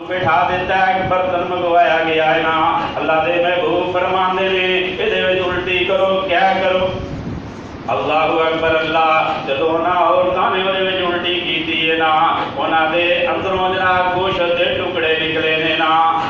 بٹھا دیتا ہے ایک برتن منگوایا گیا ہے نا اللہ دے محبوب فرماندے نے یہ الٹی کرو کیا کرو اللہ اکبر اللہ جدو نہ عورتوں نے وہ الٹی کی نا انہوں دے اندروں جناب گوشت دے ٹکڑے نکلے نے نا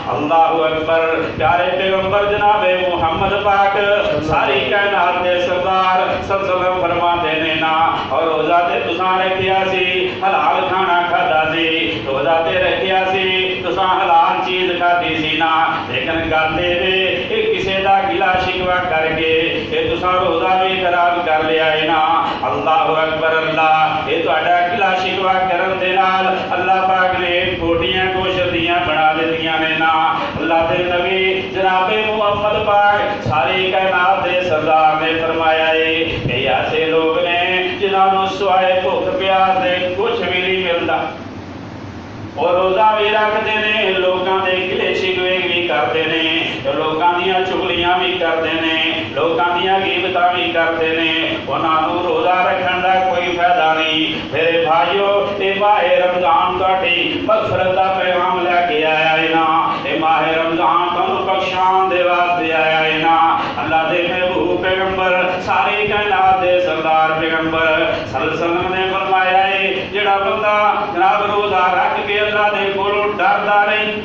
اللہ اکبر پیارے پیغمبر جناب محمد پاک ساری کائنات دے سردار صلی اللہ علیہ وسلم فرماتے نے نا اور روزہ تے تساں رکھیا سی حلال کھانا کھادا سی روزہ تے رکھیا سی تساں حلال چیز کھادی سی نا لیکن گل اے کسے دا گلا شکوا کر کے کہ تساں روزہ بھی خراب کر لیا ہے نا اللہ اکبر اللہ یہ تہاڈا گلا شکوا کرن دے نال اللہ پاک نے کوٹیاں کوشتیاں بنا دتیاں نے نا اللہ دے نبی جناب محمد پاک ساری کائنات دے سردار نے فرمایا ہے کہ ایسے لوگ نے جنہاں نوں سوائے بھوک پیاس دے کچھ بھی نہیں ملتا اور روزہ بھی رکھتے ہیں لوگوں کے گلے شکوے بھی کرتے ہیں لوگوں دیا چگلیاں بھی کرتے ہیں لوگوں دیا غیبتاں بھی کرتے ہیں انہوں روزہ رکھنے کا کوئی فائدہ نہیں میرے بھائیو یہ ماہ رمضان تہاڈی مغفرت کا پیغام لے کے آیا ہے نا یہ ماہ رمضان تمہیں بخشان دے واسطے آیا ہے نا اللہ دے محبوب پیغمبر ساری کائنات دے سردار پیغمبر صلی اللہ علیہ وسلم نے فرمایا ہے جڑا بندہ جناب روزہ رکھ کے اللہ دے کولوں ڈردا نہیں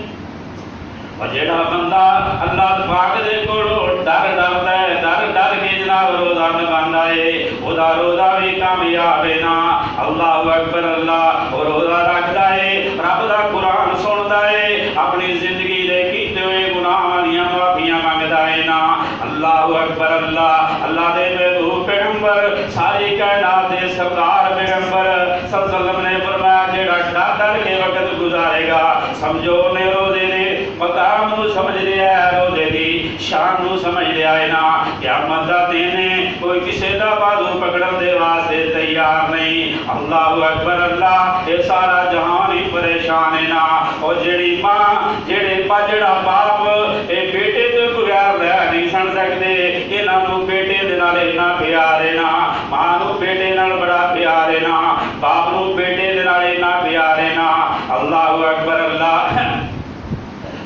اور جڑا بندہ اللہ پاک دے کولوں ڈردا ہے ڈر کے جناب روزہ نبھاندا ہے او دا روزہ بھی کامیاب ہے نا اللہ اکبر اللہ اور روزہ رکھدا ہے رب دا قرآن سندا ہے اپنی زندگی دے کیتے ہوئے گناہاں دیاں معافیاں منگدا ہے نا اللہ اکبر اللہ اللہ دے محبوب پیغمبر ساری کائنات دے سردار پیغمبر صلی اللہ علیہ وسلم نے فرمایا جڑا ڈر کے وقت گزارے گا سمجھو نے روزے دے مقام نو سمجھ لیا ہے روزے دی شان نو سمجھ لیا ہے نا قیامت دا دن ہے کوئی کسے دا بازو پکڑن دے واسطے تیار نہیں اللہ اکبر اللہ یہ سارا جہان ہی پریشان ہے نا اور جڑی ماں جڑا باپ اے بیٹے تو بغیر رہ نہیں سن سکتے انہاں نو بیٹے دے نال اتنا پیار ہے نا ماں نو بیٹے نال بڑا پیار ہے نا باپ نو بیٹے دے نال اتنا پیار ہے نا اللہ اکبر اللہ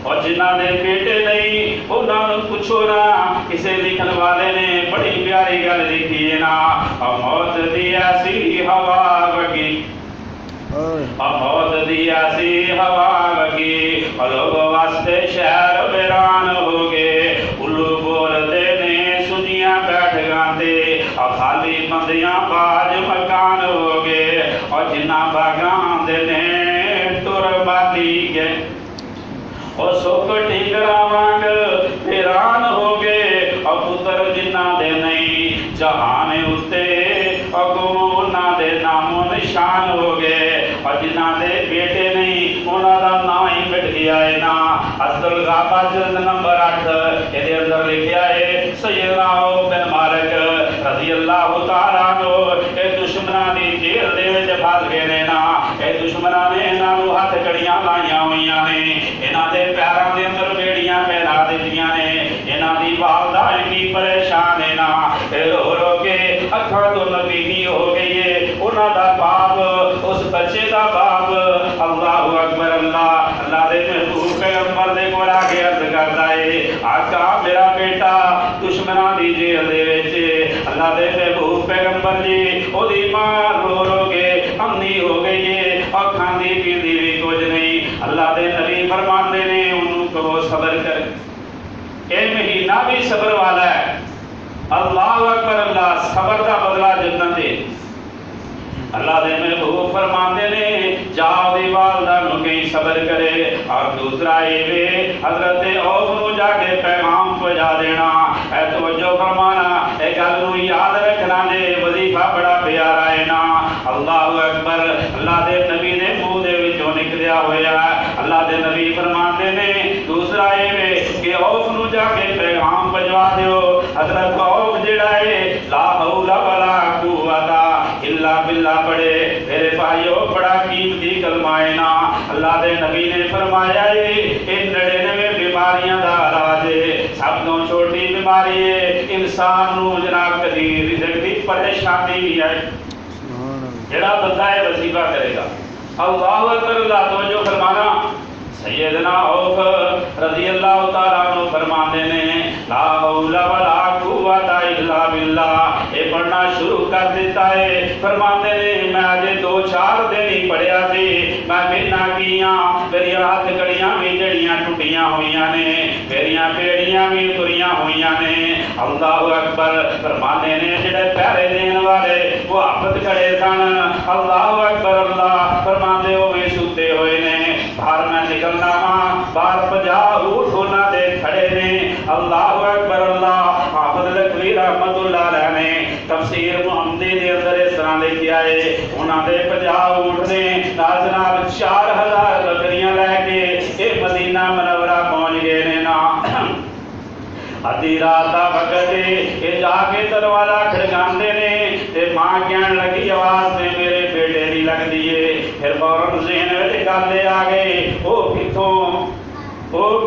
اور جنہ دے بیٹے نہیں انہاں نوں پوچھو نا کسے لکھن والے نے بڑی پیاری گل لکھی ہے نا موت دی ایسی ہوا وگی موت دی ایسی ہوا وگی لوگ واسطے شہر ویران ہو گئے الو بولتے نے سنیاں بیٹھ گاندے خالی بندیاں باج مکان ہو گئے اور جنہ باغاں دے نے تر بالی گئے اور سوک ٹھیکرا وانگ ویران ہو گئے اور پتر جنہ دے نہیں جہان اتے اور گمونا دے نام و نشان ہو گئے اور جنہ دے بیٹے نہیں انہاں دا نام ہی مٹ گیا ہے نا اصل غابہ جلد نمبر 8 یہ اندر لکھیا ہے سیدنا بن مالک رضی اللہ تعالیٰ عنہ اے دشمنان دی جیل دے وچ پھس گئے نے نا اے دشمنان نے انہاں نوں ہتھ کڑیاں لائیاں ہوئیاں نے انہاں دے پیراں دے اندر بیڑیاں پہنا دتیاں نے انہاں دی والدہ اتنی پریشان ہے نا رو رو کے اکھاں تو نبینی ہو گئی ہے انہاں دا باپ اس بچے دا باپ اللہ اکبر اللہ اللہ دے محبوب پیغمبر دے کول آ کے عرض کردا ہے آقا میرا بیٹا دشمناں دی جیل دے وچ اللہ دے محبوب پیغمبر جی او دی ماں رو رو کے اندھی ہو گئی ہے اور کھاندی پیندی بھی کچھ نہیں اللہ دے نبی فرماندے نے انہوں کو صبر کر اے مہینہ بھی صبر والا ہے اللہ اکبر اللہ صبر کا بدلہ جنت دے اللہ دے محبوب فرماندے نے جاؤ دی والدہ نو کہیں صبر کرے اور دوسرا یہ حضرت عوف نو جا کے پیغام پہنچا دینا اے توجہ فرمانا اے گل نو یاد رکھنا نے وظیفہ بڑا پیارا ہے نا اللہ اکبر اللہ دے نبی نے منہ دے وچوں نکلیا ہویا اللہ دے نبی فرماندے نے دوسرا یہ کہ عوف نو جا کے پیغام پہنچا دیو حضرت عوف جڑا ہے لا حول ولا قوت الا باللہ پڑھے میرے بھائیو بڑا قیمتی کلمہ ہے نا اللہ دے نبی نے فرمایا ہے ان 99 بیماریاں دا علاج ہے سب تو چھوٹی بیماری ہے انسان نو جناب کدی رزق دی پریشانی بھی ہے جڑا بندہ ہے وظیفہ کرے گا اللہ اکبر اللہ توجہ فرمانا سیدنا عوف رضی اللہ تعالیٰ عنہ فرماتے ہیں لا حول ولا قوت الا باللہ، یہ پڑھنا شروع کر دیتا ہے۔ فرماتے ہیں میں آج 2-4 دن ہی پڑھیا سی، میں بنا کیاں میری ہاتھ کڑیاں بھی جڑیاں ٹوٹیاں ہوئیاں نے، میری بیڑیاں بھی تریاں ہوئیاں نے۔ اللہ اکبر۔ فرماتے ہیں جڑے پہرے دین والے وہ عبد کھڑے سن، اللہ اکبر اللہ، فرماتے وہ بھی سوتے ہوئے نے، باہر میں نکلنا ہاں باہر 50 اونٹ ہونا دے کھڑے نے۔ اللہ اکبر اللہ۔ حافظ لکھوی رحمت اللہ علیہ نے تفسیر محمدی دے اندر اس طرح لکھی آئے انہاں دے 50 اونٹ نے نال جناب 4000 بکریاں لے کے یہ مدینہ منورہ پہنچ گئے نے نا۔ ادھی رات دا وقت یہ جا کے دروازہ کھڑکاندے نے تے ماں کہن لگی آواز میں میرے بیٹے دی لگ دیے۔ پھر فوراً ذہن وچ گل آ گئی وہ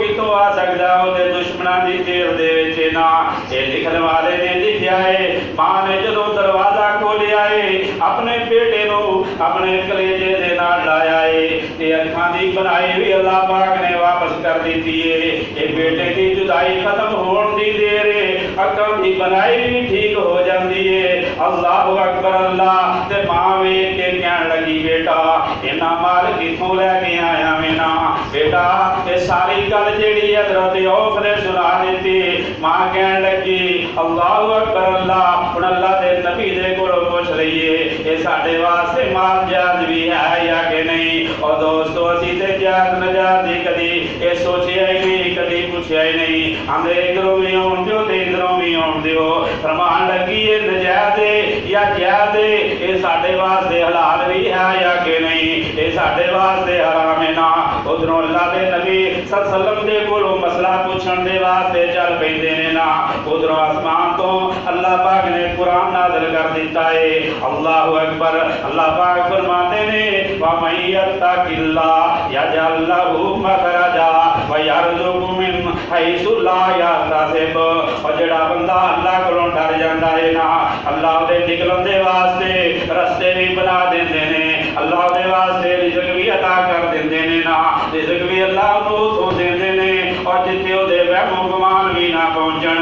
کتوں آ سکتا وہ دشمنوں کی جیل دے وچ نا۔ یہ لکھن والے نے لکھیا ہے ماں نے جدو دروازہ کھولیا ہے اپنے بیٹے نو اپنے کلیجے دے نال لایا ہے، یہ اکھاں دی بنائی بھی اللہ پاک نے واپس کر دیتی ہے۔ یہ بیٹے کی جدائی ختم ہون دی دیر ہے، اکھاں دی بنائی بھی ٹھیک ہو جاندی ہے۔ اللہ اکبر اللہ۔ تے ماں ویکھ کے کہن لگی بیٹا اینا مال کتوں لے کے آیا میں نا؟ بیٹا یہ ساری گل جیڑی حضرت عوف نے سنا دیتی۔ ماں کہن لگی اللہ اکبر اللہ، ہن اللہ دے نبی دے کولوں پوچھ لئیے یہ ساڈے واسطے مال جائز بھی ہے یا کہ نہیں؟ اور دوستو اسی تے جائز نجائز دی کدی یہ سوچیا ہی نہیں، کدی پوچھیا ہی نہیں۔ ہم ادھروں بھی آن دیو تے ادھروں بھی آن دیو۔ فرمان لگی یہ نجائز ہے یا جائز ہے، یہ ساڈے واسطے حلال بھی ہے یا کہ نہیں؟ یہ ساڈے واسطے حرام ہے نا۔ ادھروں اللہ دے نبی صلی اللہ علیہ وسلم دے کولوں مسئلہ پوچھن دے واسطے چل پیندے نے نا۔ ادھروں آسمان تو اللہ پاک نے قرآن نازل کر دیتا ہے۔ اللہ اکبر۔ اللہ پاک فرماتے نے وَمَن يَتَّقِ اللَّهَ يَجْعَل لَّهُ مَخْرَجًا وَيَرْزُقْهُ مِنْ حَيْثُ لَا يَحْتَسِبُ۔ اور جڑا بندہ اللہ کولوں ڈر جاندا ہے نا، اللہ دے نکلن دے واسطے رستے بھی بنا دیندے نے، اللہ دے واسطے رزق بھی عطا کر دیندے نے نا، رزق بھی اللہ نو تو دیندے نے اور جتنے وہ دے وہم و گمان بھی نہ پہنچن۔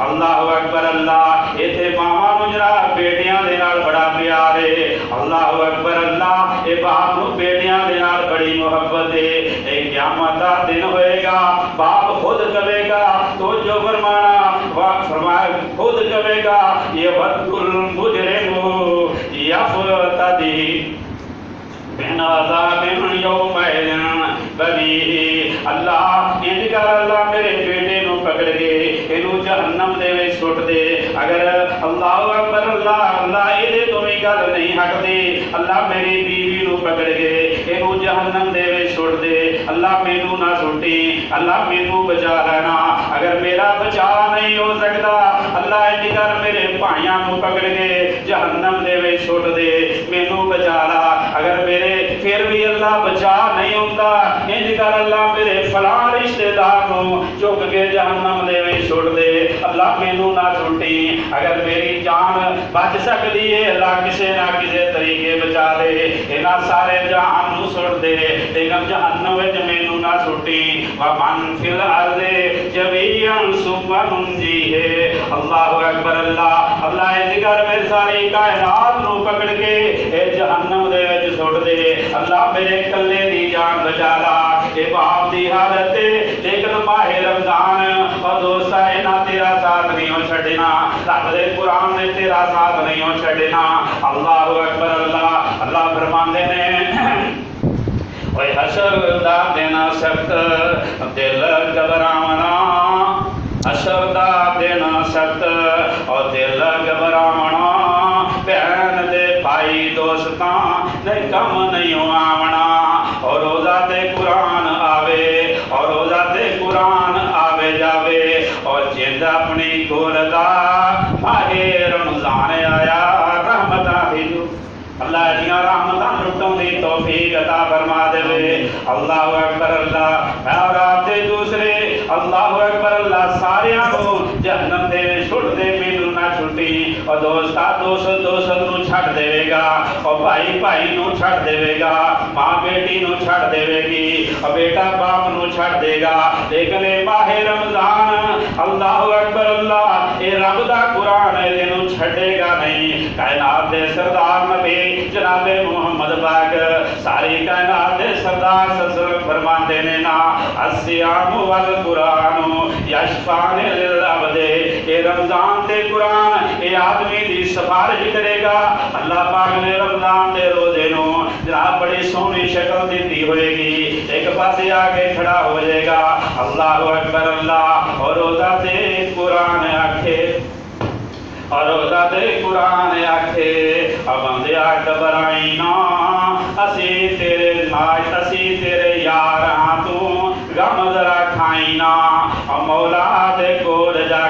اللہ اکبر اللہ۔ ایتھے ماواں نوں جناب بیٹیاں دے نال بڑا پیار ہے۔ اللہ اکبر اللہ۔ یہ باپ نو بیٹیاں دے نال بڑی محبت ہے۔ ایک قیامت دا دن ہوئے گا باپ خود کہے گا تو جو فرمایا خود کہے گا یہ وَدُّ الْمُجْرِمُ یَفْتَدِی من عذاب یومئذ بنیہ۔ اللہ انج کر اللہ میرے بیٹے نو پکڑ کے اینو جہنم دے وچ سٹ دے۔ اگر اللہ اکبر اللہ اللہ یہ تو بھی گل نہیں ہٹدی، اللہ میری بیوی نو پکڑ کے اینو جہنم دے وچ سٹ دے۔ اللہ مینوں نہ سٹی، اللہ مینوں بچا لینا۔ اگر میرا بچا نہیں ہو سکتا اللہ انج کر میرے بھائیاں نو پکڑ کے جہنم دے وچ سٹ دے، مینوں بچا لا۔ اگر میرے پھر بھی اللہ بچا نہیں ہوتا انج کر اللہ میرے فلاں رشتے دار نو چک کے جہنم دے وچ سٹ دے، اللہ مینوں نہ سٹی۔ اگر میری جان بچ سکتی ہے اللہ کسے نہ کسے طریقے بچا دے، انہاں سارے جہان نو سٹ دے لیکن جہنم وچ مینوں نہ سٹی۔ ومن فی الارض جميعا ثم ننجیہ۔ اللہ اکبر اللہ۔ اللہ انج کر میری ساری کائنات نو پکڑ کے اے جہنم دے وچ سٹ دے، اللہ میرے کلے دی جان بچا لا۔ اے باپ دی حالت لیکن ماہ رمضان اور دوستا اینا تیرا ساتھ نہیں ہو چھڑنا، رب دے قرآن نے تیرا ساتھ نہیں ہو چھڑنا۔ اللہ اکبر اللہ۔ اللہ فرماندے نے اوے حشر دا دن سخت دل گھبراونا، حشر دا دن سخت اور دل گھبراونا، بہن دے بھائی دوستاں نے کم نہیں آونا۔ اور روزہ تے قرآن آوے اور روزہ تے قرآن آوے جاوے اور جند اپنی گولدا ماہ رمضان آیا رحمتاں بھیجو۔ اللہ دیاں رحمتاں لٹن دی توفیق عطا فرما دے۔ اللہ اکبر اللہ۔ اور آپ دے دوسرے اللہ اکبر اللہ ساریاں نو جہنم دے چھڑ دے، مینوں نہ چھٹی۔ اور دوست نو چھڈ دے گا اور اور بھائی بھائی نو چھڑ دے گا، ماں بیٹی نو چھڑ دے گی، اور بیٹا باپ نو چھڑ دے گا، لیکن اے ماہ رمضان اللہ اکبر اللہ اے رب دا قرآن اے نو چھڑے گا نہیں۔ کائنات دے سردار نبی جناب محمد پاک ساری کائنات دے سردار صلی اللہ علیہ وسلم فرماندے نے نا الصیام والقرآن یشفعان للعبد، اے رمضان دے قرآن اے آدمی دی سفارش کرے گا۔ اللہ پاک نے رمضان دے روزے نو جناب بڑی سونی شکل دیتی ہوئے گی، ایک پاسے آگے کھڑا ہو جائے گا اللہ اکبر اللہ، اور روزہ دے قرآن آکھے، اور روزہ دے قرآن آکھے اب بندیا گھبرائینا اسی تیرے ناش اسی تیرے یار ہاں تو غم ذرا کھائینا، اور مولا دے کول جا